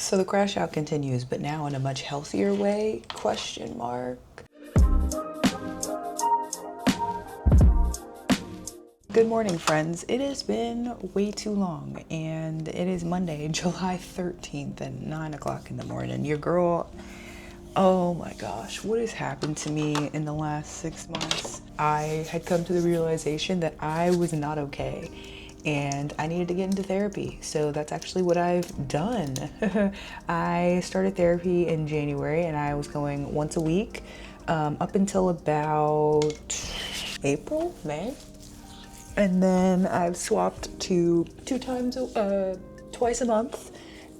So the crash out continues, but now in a much healthier way, question mark. Good morning, friends. It has been way too long, and it is Monday, July 13th at 9 o'clock in the morning. Your girl, oh my gosh, what has happened to me in the last 6 months? I had come to the realization that I was not okay, and I needed to get into therapy. So that's actually what I've done. I started therapy in January, and I was going once a week up until about April, May. And then I've swapped to twice a month.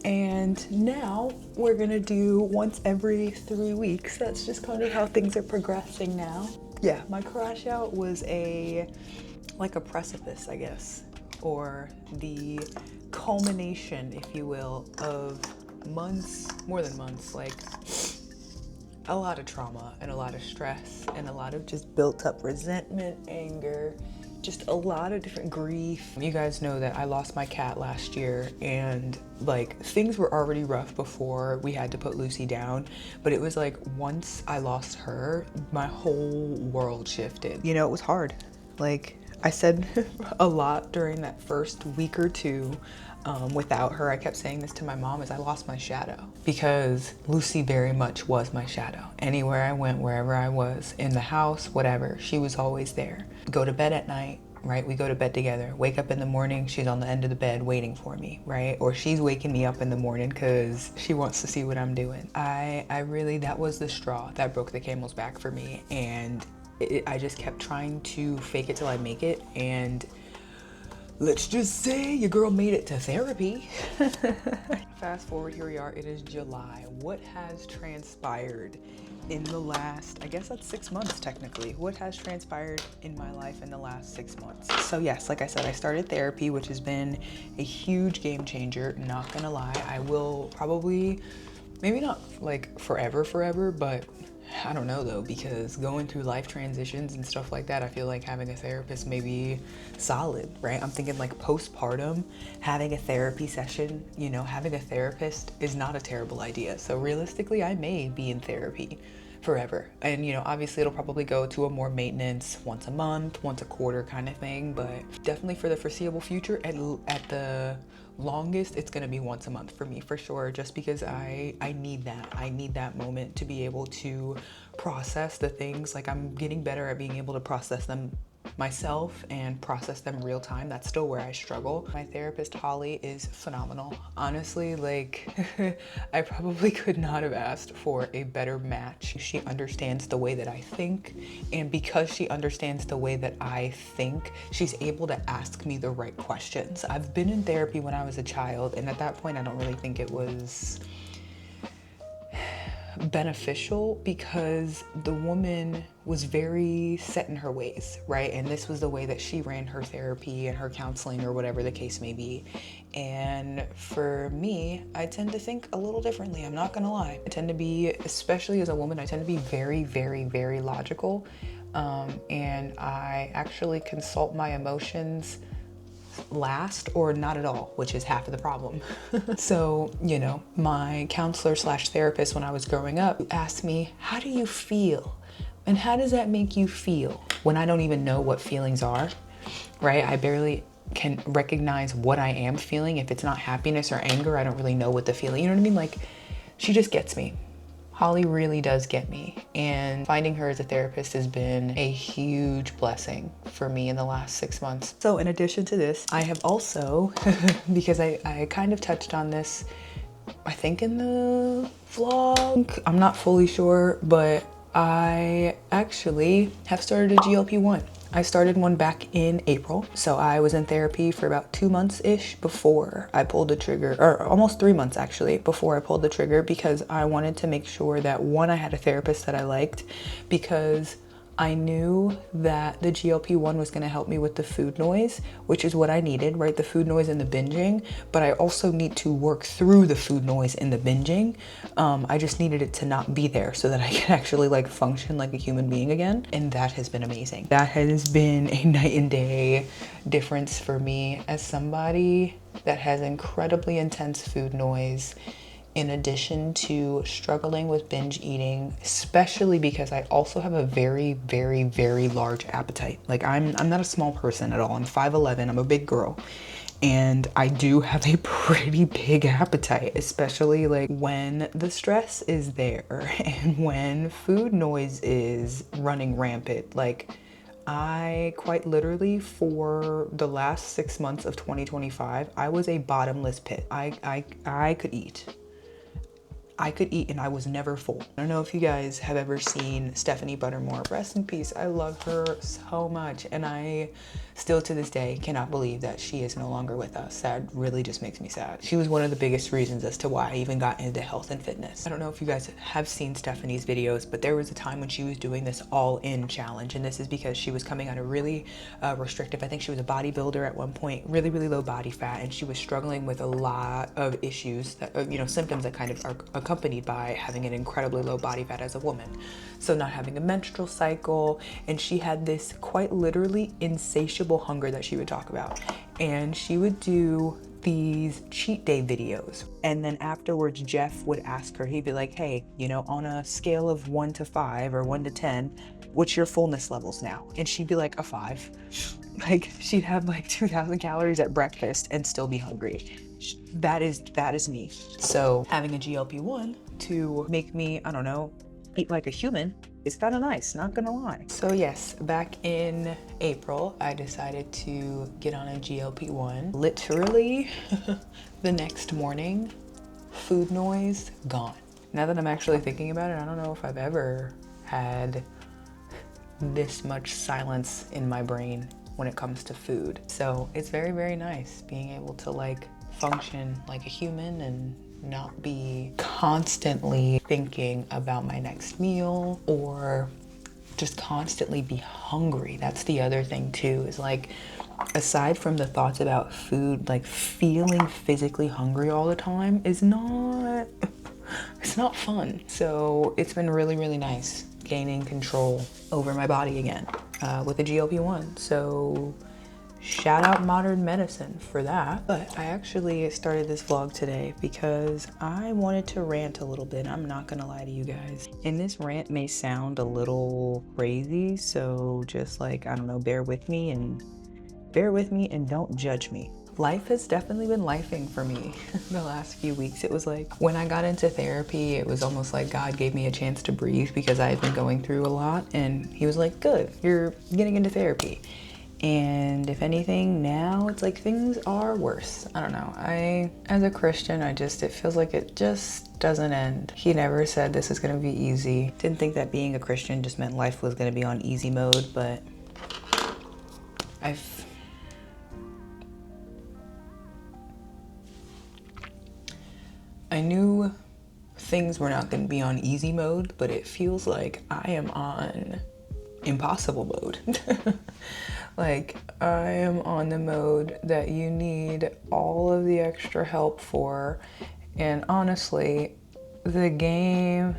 And now we're gonna do once every 3 weeks. That's just kind of how things are progressing now. Yeah, my crash out was like a precipice, I guess, or the culmination, if you will, of months, more than months, like a lot of trauma and a lot of stress and a lot of just built up resentment, anger, just a lot of different grief. You guys know that I lost my cat last year, and like things were already rough before we had to put Lucy down, but it was like once I lost her, my whole world shifted. You know, it was hard. Like I said a lot during that first week or two. Without her, I kept saying this to my mom, is I lost my shadow, because Lucy very much was my shadow. Anywhere I went, wherever I was, in the house, whatever, she was always there. Go to bed at night, right? We go to bed together. Wake up in the morning, she's on the end of the bed waiting for me, right? Or she's waking me up in the morning because she wants to see what I'm doing. I really, that was the straw that broke the camel's back for me. And I just kept trying to fake it till I make it. And let's just say your girl made it to therapy. Fast forward, here we are, it is July. What has transpired in the last, I guess that's 6 months technically. What has transpired in my life in the last 6 months? So yes, like I said, I started therapy, which has been a huge game changer, not gonna lie. I will probably, maybe not like forever, but I don't know though, because going through life transitions and stuff like that, I feel like having a therapist may be solid, right? I'm thinking like postpartum, having a therapy session, you know, having a therapist is not a terrible idea. So realistically, I may be in therapy forever. And, you know, obviously it'll probably go to a more maintenance once a month, once a quarter kind of thing, but definitely for the foreseeable future, at the longest, it's gonna be once a month for me, for sure, just because I need that. I need that moment to be able to process the things. Like, I'm getting better at being able to process them myself and process them real time. That's still where I struggle. My therapist, Holly, is phenomenal. Honestly, like, I probably could not have asked for a better match. She understands the way that I think, and because she understands the way that I think, she's able to ask me the right questions. I've been in therapy when I was a child, and at that point, I don't really think it was beneficial, because the woman was very set in her ways, right? And this was the way that she ran her therapy and her counseling, or whatever the case may be. And for me, I tend to think a little differently. I'm not gonna lie. I tend to be, especially as a woman, I tend to be very logical. And I actually consult my emotions last, or not at all, which is half of the problem. So, you know, my counselor slash therapist when I was growing up asked me, how do you feel? And how does that make you feel? When I don't even know what feelings are, right? I barely can recognize what I am feeling. If it's not happiness or anger, I don't really know what the feeling, you know what I mean? Like, she just gets me. Holly really does get me, and finding her as a therapist has been a huge blessing for me in the last 6 months. So in addition to this, I have also, because I kind of touched on this, I think in the vlog, I'm not fully sure, but I actually have started a GLP-1. I started one back in April. So I was in therapy for about 2 months-ish before I pulled the trigger, or almost 3 months actually, before I pulled the trigger, because I wanted to make sure that, one, I had a therapist that I liked, because I knew that the GLP-1 was gonna help me with the food noise, which is what I needed, right? The food noise and the binging, but I also need to work through the food noise and the binging. I just needed it to not be there so that I can actually like function like a human being again. And that has been amazing. That has been a night and day difference for me as somebody that has incredibly intense food noise in addition to struggling with binge eating, especially because I also have a very, very, very large appetite. Like I'm not a small person at all. I'm 5'11", I'm a big girl. And I do have a pretty big appetite, especially like when the stress is there and when food noise is running rampant. Like I quite literally, for the last 6 months of 2025, I was a bottomless pit. I could eat. I could eat and I was never full. I don't know if you guys have ever seen Stephanie Buttermore. Rest in peace. I love her so much. And I still to this day cannot believe that she is no longer with us. That really just makes me sad. She was one of the biggest reasons as to why I even got into health and fitness. I don't know if you guys have seen Stephanie's videos, but there was a time when she was doing this all-in challenge. And this is because she was coming out of really restrictive. I think she was a bodybuilder at one point, really, really low body fat. And she was struggling with a lot of issues that, symptoms that kind of are accompanied by having an incredibly low body fat as a woman. So not having a menstrual cycle, and she had this quite literally insatiable hunger that she would talk about. And she would do these cheat day videos. And then afterwards, Jeff would ask her, he'd be like, hey, on a scale of 1 to 5 or 1 to 10, what's your fullness levels now? And she'd be like, a 5. Like she'd have like 2,000 calories at breakfast and still be hungry. That is me. So having a GLP-1 to make me, I don't know, eat like a human is kind of nice, not gonna lie. So yes, back in April, I decided to get on a GLP-1. Literally the next morning, food noise gone. Now that I'm actually thinking about it, I don't know if I've ever had this much silence in my brain when it comes to food. So it's very, very nice being able to like function like a human and not be constantly thinking about my next meal or just constantly be hungry. That's the other thing too, is like, aside from the thoughts about food, like feeling physically hungry all the time is it's not fun. So it's been really, really nice gaining control over my body again with the GLP-1. So shout out modern medicine for that. But I actually started this vlog today because I wanted to rant a little bit. I'm not gonna lie to you guys. And this rant may sound a little crazy, so just like, I don't know, bear with me and don't judge me. Life has definitely been lifing for me the last few weeks. It was like when I got into therapy, it was almost like God gave me a chance to breathe because I had been going through a lot, and he was like, good, you're getting into therapy. And if anything, now it's like things are worse. I don't know. As a Christian, it feels like it just doesn't end. He never said this is gonna be easy. Didn't think that being a Christian just meant life was gonna be on easy mode, but I knew things were not gonna be on easy mode, but it feels like I am on impossible mode. Like I am on the mode that you need all of the extra help for, and honestly, the game,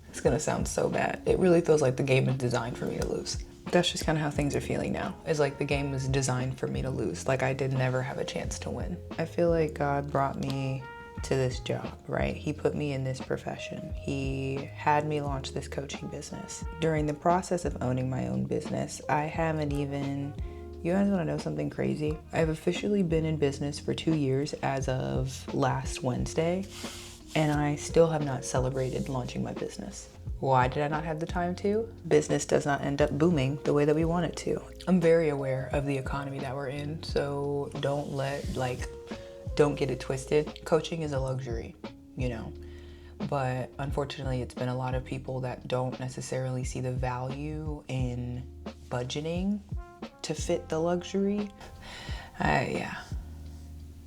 it's gonna sound so bad. It really feels like the game is designed for me to lose. That's just kind of how things are feeling now. It's like the game was designed for me to lose. Like I did never have a chance to win. I feel like God brought me to this job, right? He put me in this profession. He had me launch this coaching business. During the process of owning my own business, I haven't even, you guys wanna know something crazy? I've officially been in business for 2 years as of last Wednesday, and I still have not celebrated launching my business. Why did I not have the time to? Business does not end up booming the way that we want it to. I'm very aware of the economy that we're in, so don't get it twisted. Coaching is a luxury, but unfortunately it's been a lot of people that don't necessarily see the value in budgeting to fit the luxury. Yeah,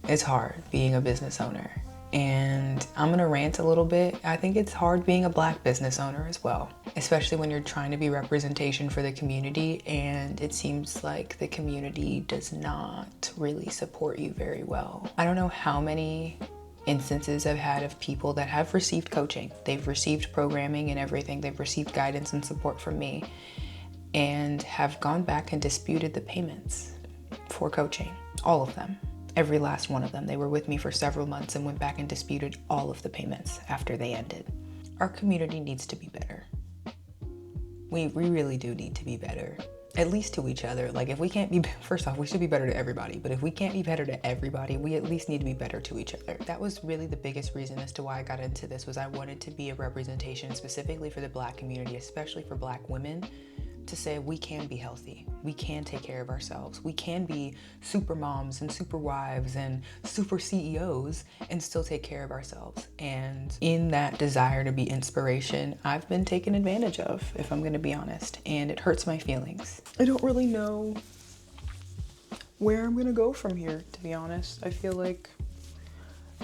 it's hard being a business owner. And I'm gonna rant a little bit. I think it's hard being a Black business owner as well, especially when you're trying to be representation for the community and it seems like the community does not really support you very well. I don't know how many instances I've had of people that have received coaching. They've received programming and everything. They've received guidance and support from me and have gone back and disputed the payments for coaching. All of them. Every last one of them. They were with me for several months and went back and disputed all of the payments after they ended. Our community needs to be better. We really do need to be better, at least to each other. Like if we can't be, first off, we should be better to everybody, but if we can't be better to everybody, we at least need to be better to each other. That was really the biggest reason as to why I got into this, was I wanted to be a representation specifically for the Black community, especially for Black women, to say we can be healthy, we can take care of ourselves, we can be super moms and super wives and super CEOs and still take care of ourselves. And in that desire to be inspiration, I've been taken advantage of, if I'm gonna be honest, and it hurts my feelings. I don't really know where I'm gonna go from here, to be honest. I feel like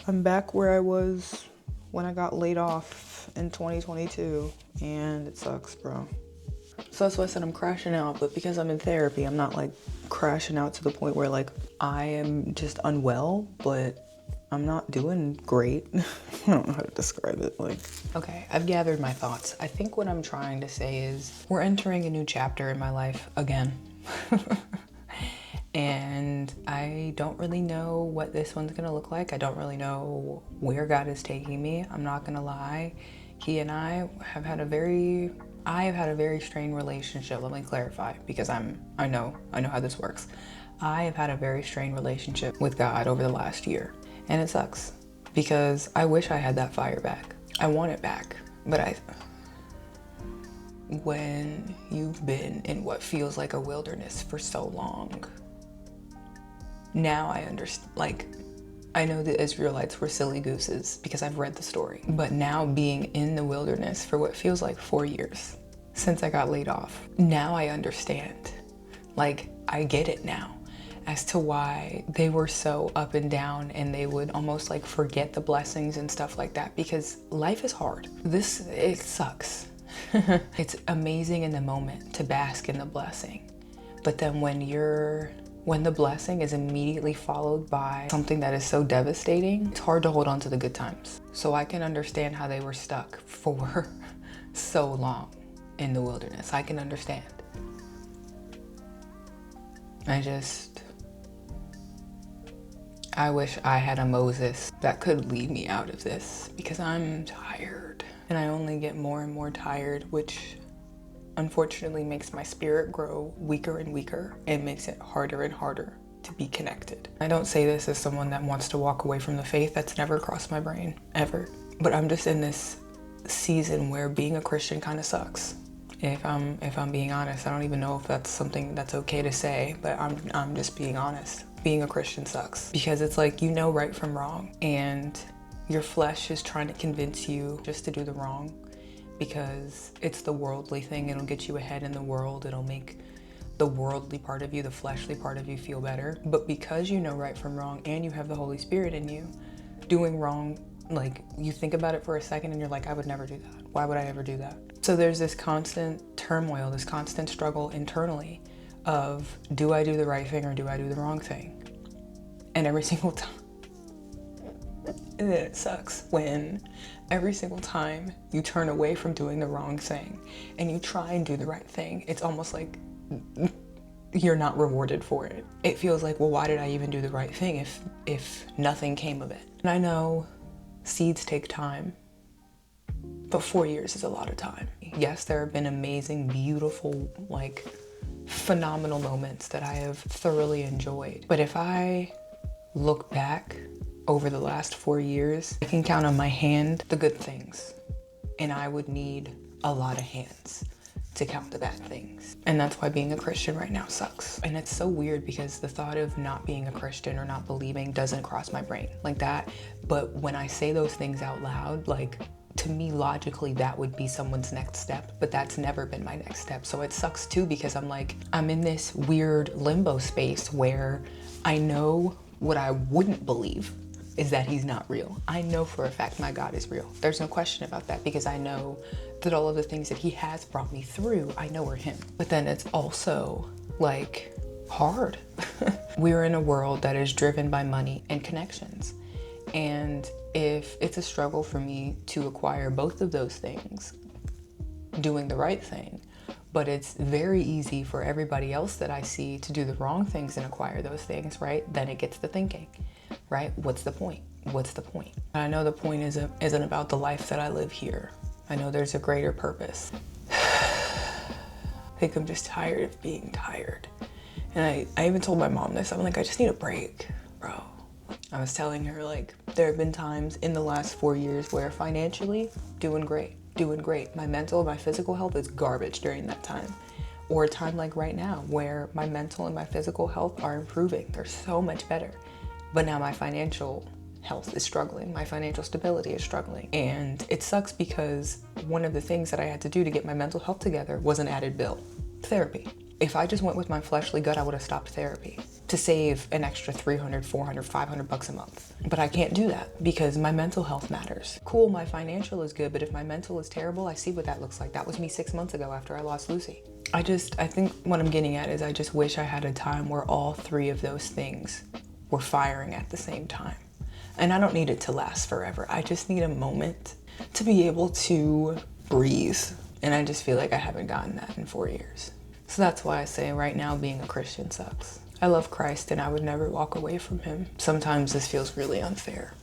I'm back where I was when I got laid off in 2022, and it sucks, bro. So that's why I said I'm crashing out, but because I'm in therapy, I'm not like crashing out to the point where like I am just unwell, but I'm not doing great. I don't know how to describe it. Like, okay, I've gathered my thoughts. I think what I'm trying to say is we're entering a new chapter in my life again. And I don't really know what this one's gonna look like. I don't really know where God is taking me. I'm not gonna lie. He and I have had a very strained relationship. Let me clarify, because I know how this works. I have had a very strained relationship with God over the last year, and it sucks because I wish I had that fire back. I want it back, but when you've been in what feels like a wilderness for so long, now I understand. Like, I know the Israelites were silly gooses because I've read the story, but now being in the wilderness for what feels like 4 years since I got laid off, now I understand. Like, I get it now as to why they were so up and down, and they would almost like forget the blessings and stuff like that, because life is hard. It sucks. It's amazing in the moment to bask in the blessing, but then when the blessing is immediately followed by something that is so devastating, it's hard to hold on to the good times. So I can understand how they were stuck for so long in the wilderness. I can understand. I wish I had a Moses that could lead me out of this, because I'm tired. And I only get more and more tired, which unfortunately makes my spirit grow weaker and weaker. It makes it harder and harder to be connected. I don't say this as someone that wants to walk away from the faith. That's never crossed my brain, ever. But I'm just in this season where being a Christian kind of sucks. If I'm being honest, I don't even know if that's something that's okay to say, but I'm just being honest. Being a Christian sucks, because it's like, you know right from wrong, and your flesh is trying to convince you just to do the wrong, because it's the worldly thing. It'll get you ahead in the world. It'll make the worldly part of you, the fleshly part of you, feel better. But because you know right from wrong and you have the Holy Spirit in you, doing wrong, like, you think about it for a second and you're like, I would never do that. Why would I ever do that? So there's this constant turmoil, this constant struggle internally of, do I do the right thing or do I do the wrong thing? And every single time, and then it sucks when every single time you turn away from doing the wrong thing and you try and do the right thing, it's almost like you're not rewarded for it. It feels like, well, why did I even do the right thing if nothing came of it? And I know seeds take time, but 4 years is a lot of time. Yes, there have been amazing, beautiful, like, phenomenal moments that I have thoroughly enjoyed. But if I look back over the last 4 years, I can count on my hand the good things, and I would need a lot of hands to count the bad things. And that's why being a Christian right now sucks. And it's so weird because the thought of not being a Christian or not believing doesn't cross my brain like that. But when I say those things out loud, like, to me, logically, that would be someone's next step, but that's never been my next step. So it sucks too, because I'm like, I'm in this weird limbo space where I know what I wouldn't believe is that he's not real. I know for a fact my God is real. There's no question about that, because I know that all of the things that he has brought me through, I know are him. But then it's also like hard. We're in a world that is driven by money and connections. And if it's a struggle for me to acquire both of those things, doing the right thing, But it's very easy for everybody else that I see to do the wrong things and acquire those things, right? Then it gets to thinking, right? What's the point? What's the point? And I know the point isn't about the life that I live here. I know there's a greater purpose. I think I'm just tired of being tired. And I even told my mom this. I'm like, I just need a break, bro. I was telling her, like, there have been times in the last 4 years where financially, doing great. My mental, my physical health is garbage during that time. Or a time like right now where my mental and my physical health are improving. They're so much better. But now my financial health is struggling. My financial stability is struggling. And it sucks because one of the things that I had to do to get my mental health together was an added bill: therapy. If I just went with my fleshly gut, I would have stopped therapy to save an extra $300, $400, $500 a month. But I can't do that because my mental health matters. Cool, my financial is good, but if my mental is terrible, I see what that looks like. That was me 6 months ago after I lost Lucy. I think what I'm getting at is I just wish I had a time where all three of those things were firing at the same time. And I don't need it to last forever. I just need a moment to be able to breathe. And I just feel like I haven't gotten that in 4 years. So that's why I say right now being a Christian sucks. I love Christ and I would never walk away from him. Sometimes this feels really unfair.